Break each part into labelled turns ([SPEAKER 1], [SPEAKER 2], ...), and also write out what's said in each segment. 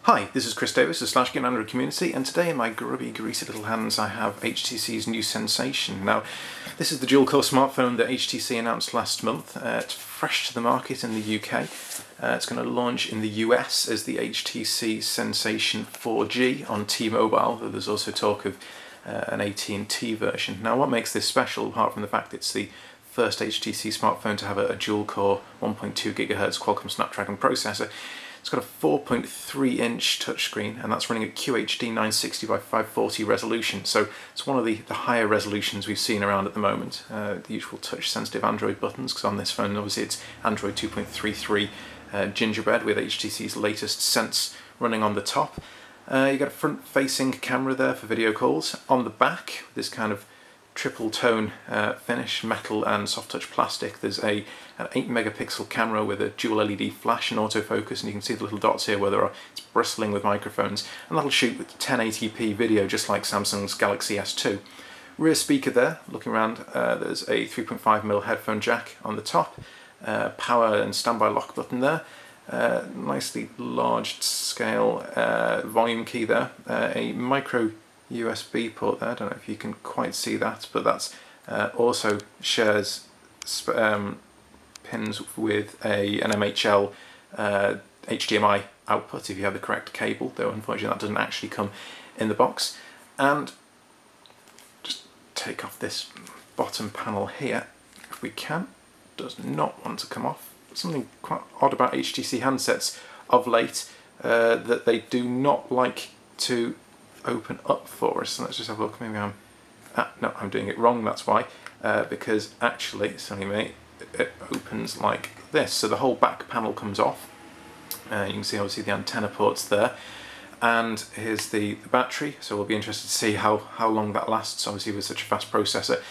[SPEAKER 1] Hi, this is Chris Davis of /Game Android Community, and today in my grubby, greasy little hands I have HTC's new Sensation. Now, this is the dual-core smartphone that HTC announced last month. It's fresh to the market in the UK. It's going to launch in the US as the HTC Sensation 4G on T-Mobile, though there's also talk of an AT&T version. Now, what makes this special, apart from the fact it's the first HTC smartphone to have a dual-core 1.2 GHz Qualcomm Snapdragon processor, it's got a 4.3-inch touchscreen, and that's running at QHD 960 by 540 resolution, so it's one of the higher resolutions we've seen around at the moment. The usual touch-sensitive Android buttons, because on this phone obviously it's Android 2.33 Gingerbread with HTC's latest Sense running on the top. You've got a front-facing camera there for video calls. On the back, this kind of triple tone finish, metal and soft touch plastic. There's an 8 megapixel camera with a dual LED flash and autofocus, and you can see the little dots here where it's bristling with microphones, and that'll shoot with 1080p video just like Samsung's Galaxy S2. Rear speaker there, looking around, there's a 3.5mm headphone jack on the top, power and standby lock button there, nicely large scale volume key there, a micro USB port there. I don't know if you can quite see that, but that's also shares pins with an MHL HDMI output if you have the correct cable, though unfortunately that doesn't actually come in the box. And just take off this bottom panel here if we can. Does not want to come off. Something quite odd about HTC handsets of late, that they do not like to open up for us. So let's just have a look. Maybe I'm doing it wrong, that's why, because actually it's only me, it opens like this, so the whole back panel comes off. You can see obviously the antenna ports there, and here's the battery, so we'll be interested to see how long that lasts, obviously with such a fast processor.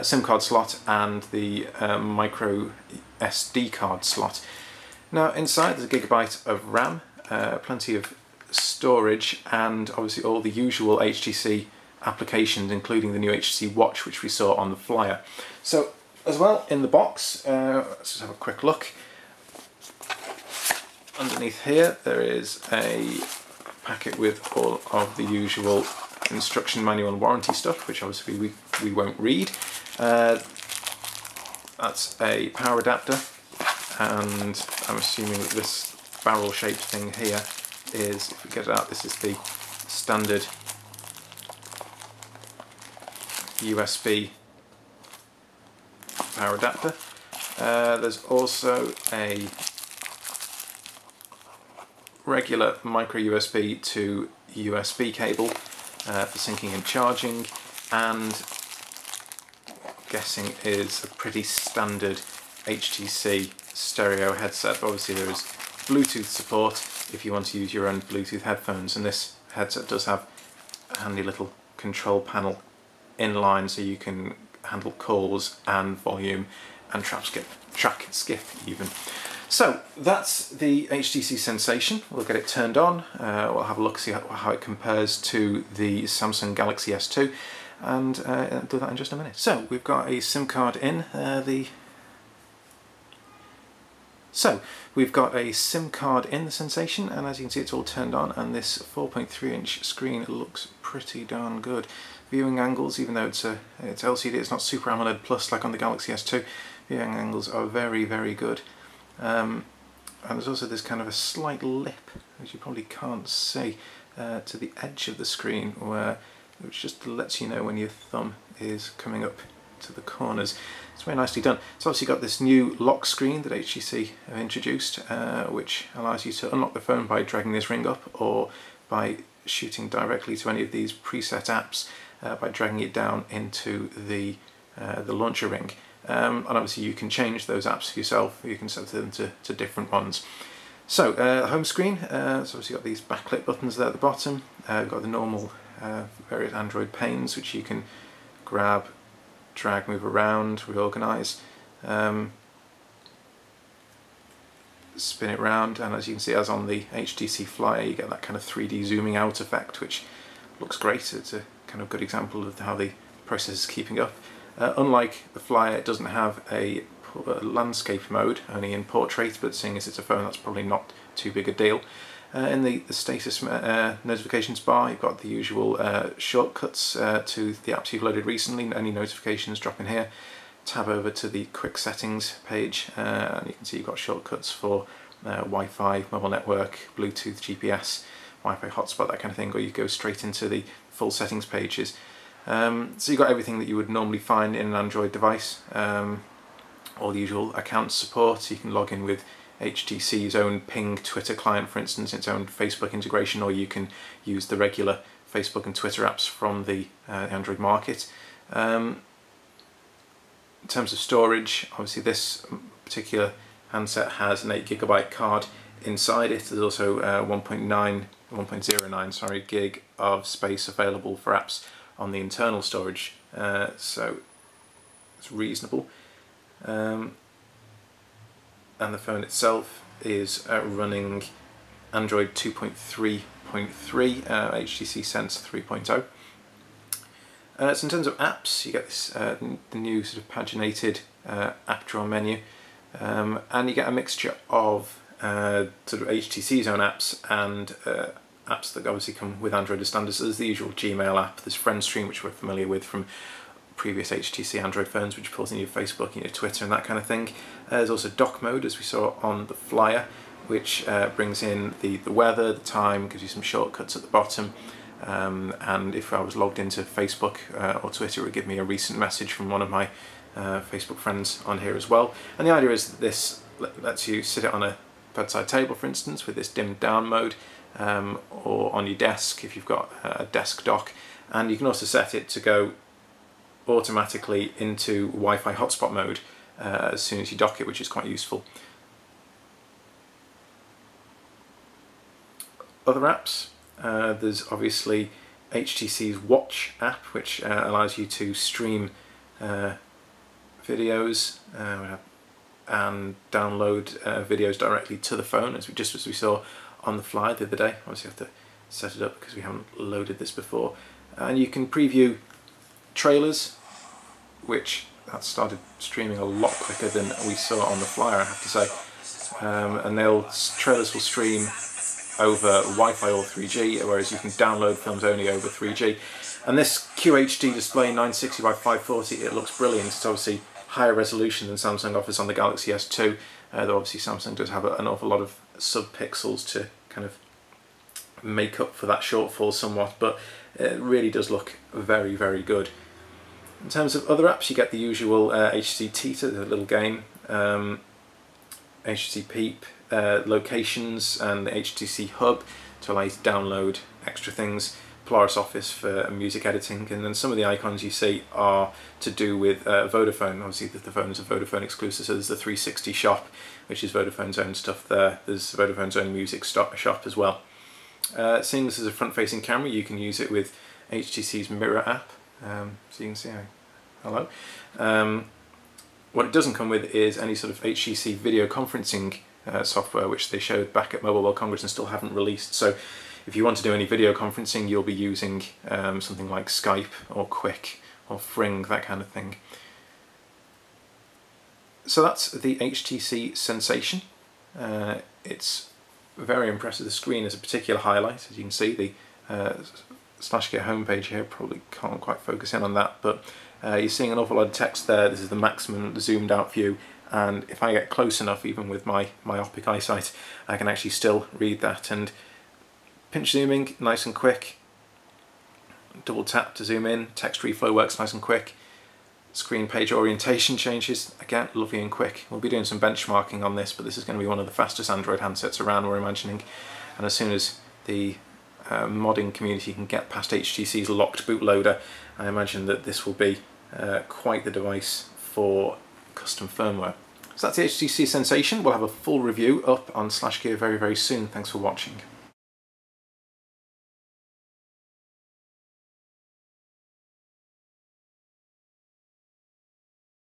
[SPEAKER 1] SIM card slot and the micro SD card slot. Now inside there's a gigabyte of RAM, plenty of storage, and obviously all the usual HTC applications, including the new HTC Watch which we saw on the flyer. So as well in the box, let's just have a quick look. Underneath here there is a packet with all of the usual instruction manual and warranty stuff, which obviously we won't read. That's a power adapter, and I'm assuming that this barrel shaped thing here is, if we get it out, this is the standard USB power adapter. There's also a regular micro USB to USB cable for syncing and charging, and I'm guessing is a pretty standard HTC stereo headset. Obviously there is Bluetooth support if you want to use your own Bluetooth headphones, and this headset does have a handy little control panel inline, so you can handle calls and volume and track skip even. So that's the HTC Sensation. We'll get it turned on, we'll have a look, see how it compares to the Samsung Galaxy S2, and do that in just a minute. So we've got a SIM card in, we've got a SIM card in the Sensation, and as you can see it's all turned on, and this 4.3-inch screen looks pretty darn good. Viewing angles, even though it's LCD, it's not Super AMOLED Plus like on the Galaxy S2, viewing angles are very, very good. And there's also this kind of a slight lip, which you probably can't see, to the edge of the screen, which just lets you know when your thumb is coming up to the corners. It's very nicely done. It's obviously got this new lock screen that HTC have introduced, which allows you to unlock the phone by dragging this ring up, or by shooting directly to any of these preset apps by dragging it down into the launcher ring. And obviously you can change those apps for yourself. You can set them to different ones. So home screen, it's obviously got these backlit buttons there at the bottom. We've got the normal various Android panes which you can grab, drag, move around, reorganize, spin it round, and as you can see, as on the HTC Flyer, you get that kind of 3D zooming out effect, which looks great. It's a kind of good example of how the process is keeping up. Unlike the Flyer, it doesn't have a landscape mode, only in portrait, but seeing as it's a phone, that's probably not too big a deal. In the status notifications bar, you've got the usual shortcuts to the apps you've loaded recently. Any notifications drop in here. Tab over to the quick settings page, and you can see you've got shortcuts for Wi-Fi, mobile network, Bluetooth, GPS, Wi-Fi hotspot, that kind of thing, or you go straight into the full settings pages. So you've got everything that you would normally find in an Android device. All the usual account support, so you can log in with HTC's own Ping Twitter client, for instance, its own Facebook integration, or you can use the regular Facebook and Twitter apps from the Android market. In terms of storage, obviously this particular handset has an 8GB card inside it. There's also 1.09 gig of space available for apps on the internal storage, so it's reasonable. And the phone itself is running Android 2.3.3, HTC Sense 3.0. So in terms of apps, you get this the new sort of paginated app drawer menu, and you get a mixture of sort of HTC's own apps and apps that obviously come with Android as standard. So there's the usual Gmail app, there's FriendStream, which we're familiar with from previous HTC Android phones, which pulls in your Facebook and your Twitter and that kind of thing. There's also dock mode, as we saw on the flyer, which brings in the weather, the time, gives you some shortcuts at the bottom, and if I was logged into Facebook or Twitter, it would give me a recent message from one of my Facebook friends on here as well. And the idea is that this lets you sit it on a bedside table, for instance, with this dimmed down mode, or on your desk if you've got a desk dock, and you can also set it to go automatically into Wi-Fi hotspot mode as soon as you dock it, which is quite useful. Other apps, there's obviously HTC's Watch app, which allows you to stream videos and download videos directly to the phone, as we saw on the fly the other day. Obviously you have to set it up because we haven't loaded this before. And you can preview trailers, which that started streaming a lot quicker than we saw on the flyer, I have to say. And trailers will stream over Wi-Fi or 3G, whereas you can download films only over 3G. And this QHD display, 960 by 540, it looks brilliant. It's obviously higher resolution than Samsung offers on the Galaxy S2, though obviously Samsung does have an awful lot of sub-pixels to kind of make up for that shortfall somewhat, but it really does look very, very good. In terms of other apps, you get the usual HTC Teeter, the little game, HTC Peep, Locations, and the HTC Hub to allow you to download extra things, Polaris Office for music editing, and then some of the icons you see are to do with Vodafone. Obviously the phone is a Vodafone exclusive, so there's the 360 shop, which is Vodafone's own stuff there. There's Vodafone's own music shop as well. Seeing this as a front-facing camera, you can use it with HTC's Mirror app. So you can see, hello. What it doesn't come with is any sort of HTC video conferencing software, which they showed back at Mobile World Congress and still haven't released. So if you want to do any video conferencing, you'll be using something like Skype or Quick or Fring, that kind of thing. So that's the HTC Sensation. It's very impressive. The screen is a particular highlight, as you can see. The SlashGear homepage here, probably can't quite focus in on that, but you're seeing an awful lot of text there. This is the maximum zoomed out view, and if I get close enough, even with my myopic eyesight, I can actually still read that. And pinch zooming, nice and quick. Double tap to zoom in, text reflow works nice and quick. Screen page orientation changes, again, lovely and quick. We'll be doing some benchmarking on this, but this is going to be one of the fastest Android handsets around, we're imagining. And as soon as the modding community can get past HTC's locked bootloader, I imagine that this will be quite the device for custom firmware. So that's the HTC Sensation. We'll have a full review up on SlashGear very, very soon. Thanks for watching.